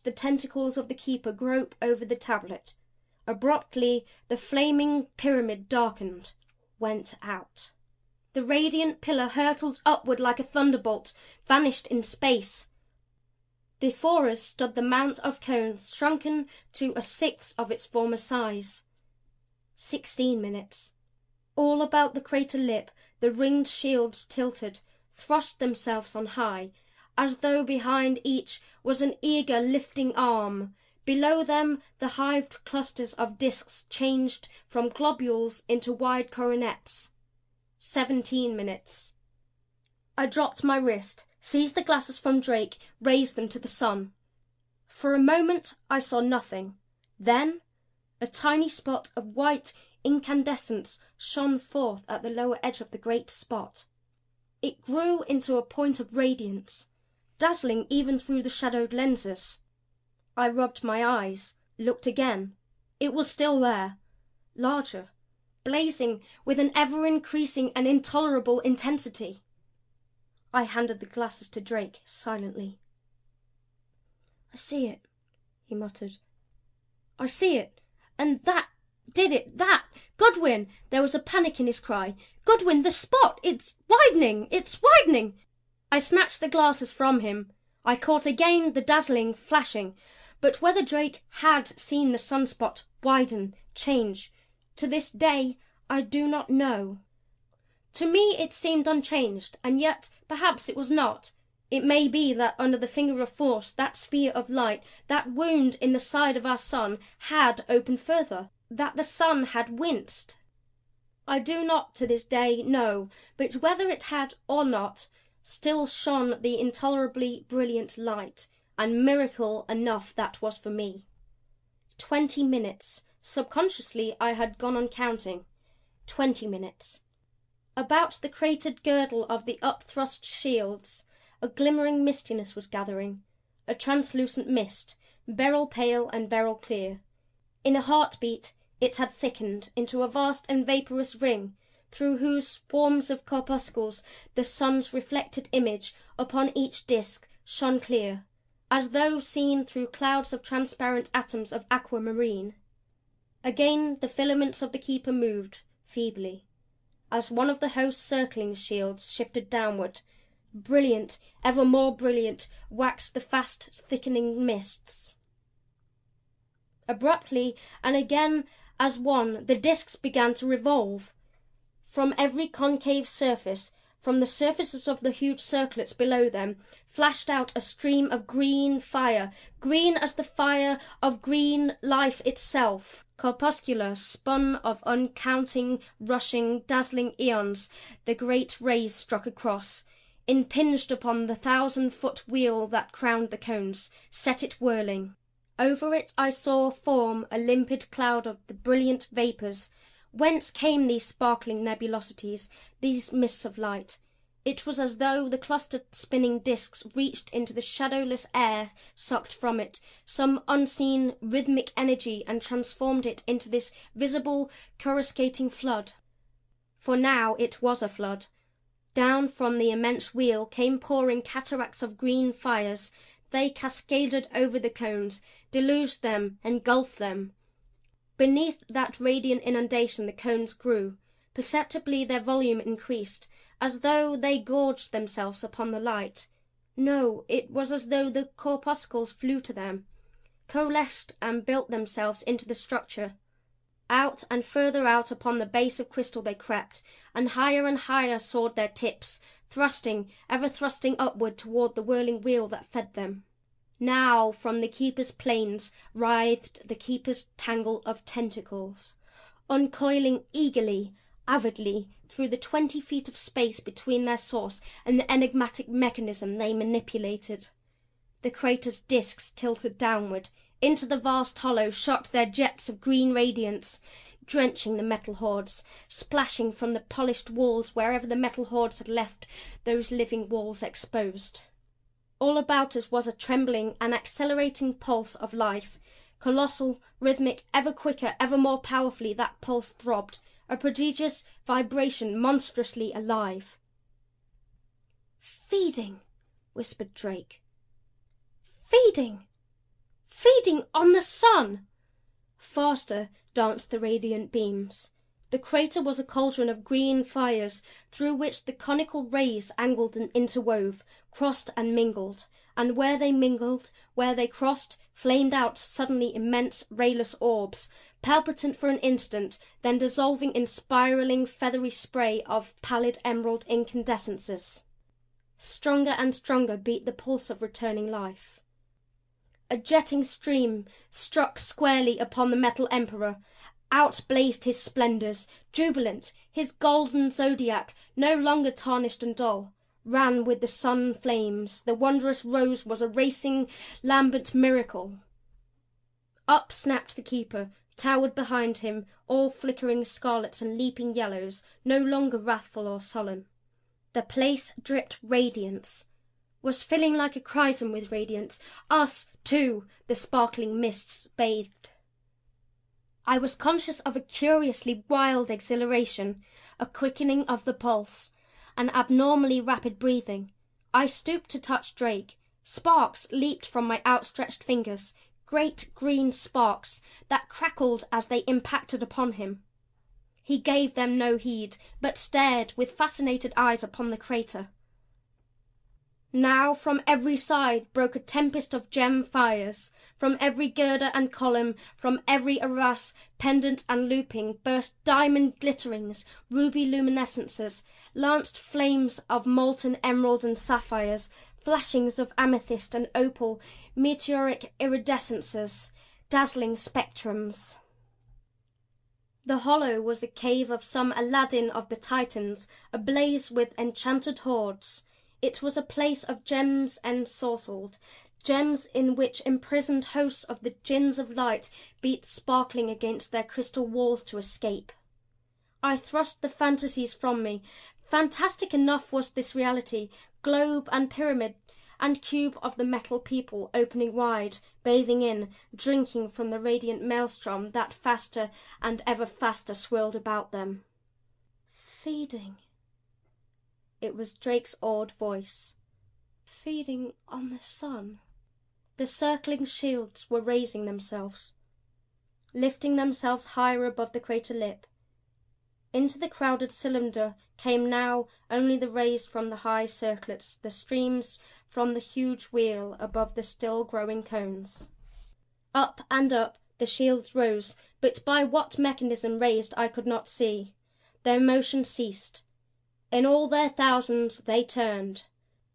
watched the tentacles of the keeper grope over the tablet. Abruptly, the flaming pyramid darkened, went out. The radiant pillar hurtled upward like a thunderbolt, vanished in space. Before us stood the mount of cones, shrunken to a sixth of its former size. 16 minutes. All about the crater lip, the ringed shields tilted, thrust themselves on high, as though behind each was an eager lifting arm. Below them, the hived clusters of discs changed from globules into wide coronets. 17 minutes. I dropped my wrist, seized the glasses from Drake, raised them to the sun. For a moment I saw nothing. Then a tiny spot of white incandescence shone forth at the lower edge of the great spot. It grew into a point of radiance, dazzling even through the shadowed lenses. I rubbed my eyes, looked again. It was still there, larger, blazing with an ever-increasing and intolerable intensity. I handed the glasses to Drake silently. "I see it," he muttered. "I see it. And that did it. That! Goodwin!" There was a panic in his cry. "Goodwin, the spot! It's widening! It's widening!" I snatched the glasses from him. I caught again the dazzling flashing. But whether Drake had seen the sunspot widen, change, to this day I do not know. To me it seemed unchanged, and yet perhaps it was not. It may be that under the finger of force, that spear of light, that wound in the side of our sun, had opened further, that the sun had winced. I do not to this day know, but whether it had or not, still shone the intolerably brilliant light, and miracle enough that was for me. 20 minutes. Subconsciously I had gone on counting. 20 minutes. About the cratered girdle of the upthrust shields, a glimmering mistiness was gathering, a translucent mist, beryl pale and beryl clear. In a heartbeat it had thickened into a vast and vaporous ring, through whose swarms of corpuscles the sun's reflected image upon each disk shone clear, as though seen through clouds of transparent atoms of aquamarine. Again the filaments of the keeper moved, feebly, as one of the host's circling shields shifted downward. Brilliant, ever more brilliant, waxed the fast thickening mists. Abruptly, and again as one, the discs began to revolve. From every concave surface, from the surfaces of the huge circlets below them, flashed out a stream of green fire, green as the fire of green life itself. Corpuscular, spun of uncounting, rushing, dazzling eons, the great rays struck across, impinged upon the 1,000-foot wheel that crowned the cones, set it whirling. Over it I saw form a limpid cloud of the brilliant vapours. Whence came these sparkling nebulosities, these mists of light? It was as though the clustered spinning discs reached into the shadowless air, sucked from it some unseen rhythmic energy and transformed it into this visible, coruscating flood. For now it was a flood. Down from the immense wheel came pouring cataracts of green fires. They cascaded over the cones, deluged them, engulfed them. Beneath that radiant inundation the cones grew. Perceptibly their volume increased, as though they gorged themselves upon the light. No, it was as though the corpuscles flew to them, coalesced and built themselves into the structure. Out and further out upon the base of crystal they crept, and higher soared their tips, thrusting, ever thrusting upward toward the whirling wheel that fed them. Now from the keeper's planes writhed the keeper's tangle of tentacles, uncoiling eagerly, avidly, through the 20 feet of space between their source and the enigmatic mechanism they manipulated. The crater's discs tilted downward. Into the vast hollow shot their jets of green radiance, drenching the metal hordes, splashing from the polished walls wherever the metal hordes had left those living walls exposed. All about us was a trembling and accelerating pulse of life. Colossal, rhythmic, ever quicker, ever more powerfully that pulse throbbed, a prodigious vibration, monstrously alive. "Feeding," whispered Drake. "Feeding!" Feeding on the sun! Faster danced the radiant beams. The crater was a cauldron of green fires through which the conical rays angled and interwove, crossed and mingled, and where they mingled, where they crossed, flamed out suddenly immense rayless orbs, palpitant for an instant, then dissolving in spiraling feathery spray of pallid emerald incandescences. Stronger and stronger beat the pulse of returning life. A jetting stream struck squarely upon the metal emperor. Out blazed his splendors, jubilant, his golden zodiac, no longer tarnished and dull, ran with the sun flames. The wondrous rose was a racing, lambent miracle. Up snapped the keeper, towered behind him, all flickering scarlets and leaping yellows, no longer wrathful or sullen. The place dripped radiance, was filling like a chrisom with radiance. Us, too, the sparkling mists bathed. I was conscious of a curiously wild exhilaration, a quickening of the pulse, an abnormally rapid breathing. I stooped to touch Drake. Sparks leaped from my outstretched fingers, great green sparks that crackled as they impacted upon him. He gave them no heed, but stared with fascinated eyes upon the crater. Now from every side broke a tempest of gem fires. From every girder and column, from every arras, pendant and looping, burst diamond glitterings, ruby luminescences, lanced flames of molten emerald and sapphires, flashings of amethyst and opal, meteoric iridescences, dazzling spectrums. The hollow was a cave of some Aladdin of the Titans, ablaze with enchanted hoards. It was a place of gems ensorcelled, gems in which imprisoned hosts of the jinns of light beat sparkling against their crystal walls to escape. I thrust the fantasies from me. Fantastic enough was this reality, globe and pyramid and cube of the metal people opening wide, bathing in, drinking from the radiant maelstrom that faster and ever faster swirled about them. Feeding. It was Drake's awed voice. Feeding on the sun. The circling shields were raising themselves, lifting themselves higher above the crater lip. Into the crowded cylinder came now only the rays from the high circlets, the streams from the huge wheel above the still growing cones. Up and up the shields rose, but by what mechanism raised I could not see. Their motion ceased. In all their thousands they turned.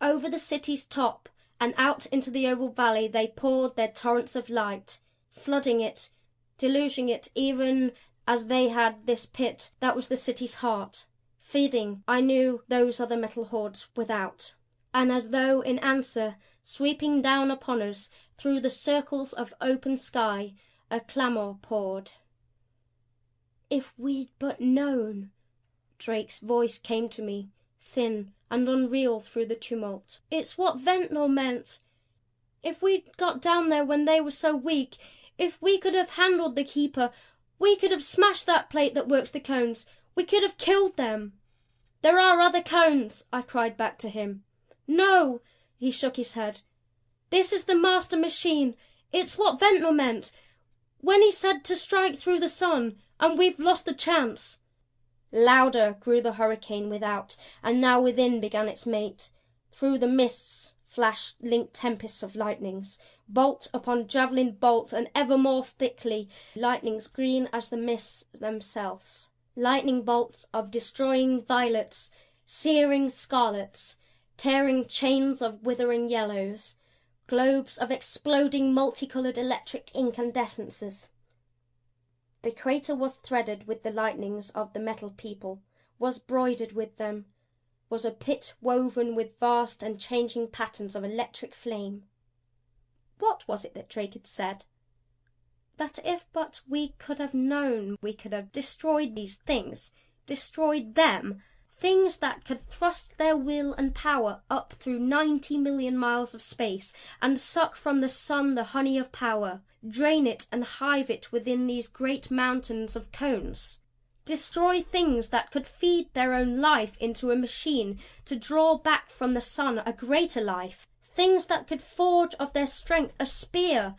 Over the city's top and out into the oval valley they poured their torrents of light, flooding it, deluging it even as they had this pit that was the city's heart, feeding, I knew, those other metal hordes without. And as though in answer, sweeping down upon us through the circles of open sky, a clamour poured. If we'd but known! Drake's voice came to me, thin and unreal through the tumult. It's what Ventnor meant. If we'd got down there when they were so weak, if we could have handled the Keeper, we could have smashed that plate that works the cones. We could have killed them. There are other cones, I cried back to him. No, he shook his head. This is the master machine. It's what Ventnor meant when he said to strike through the sun, and we've lost the chance. Louder grew the hurricane without, and now within began its mate. Through the mists flashed linked tempests of lightnings, bolt upon javelin bolt, and ever more thickly, lightnings green as the mists themselves. Lightning bolts of destroying violets, searing scarlets, tearing chains of withering yellows, globes of exploding multicoloured electric incandescences. The crater was threaded with the lightnings of the metal people, was broidered with them, was a pit woven with vast and changing patterns of electric flame. What was it that Drake had said? That if but we could have known, we could have destroyed these things, destroyed them, things that could thrust their will and power up through 90 million miles of space and suck from the sun the honey of power, drain it and hive it within these great mountains of cones. Destroy things that could feed their own life into a machine to draw back from the sun a greater life. Things that could forge of their strength a spear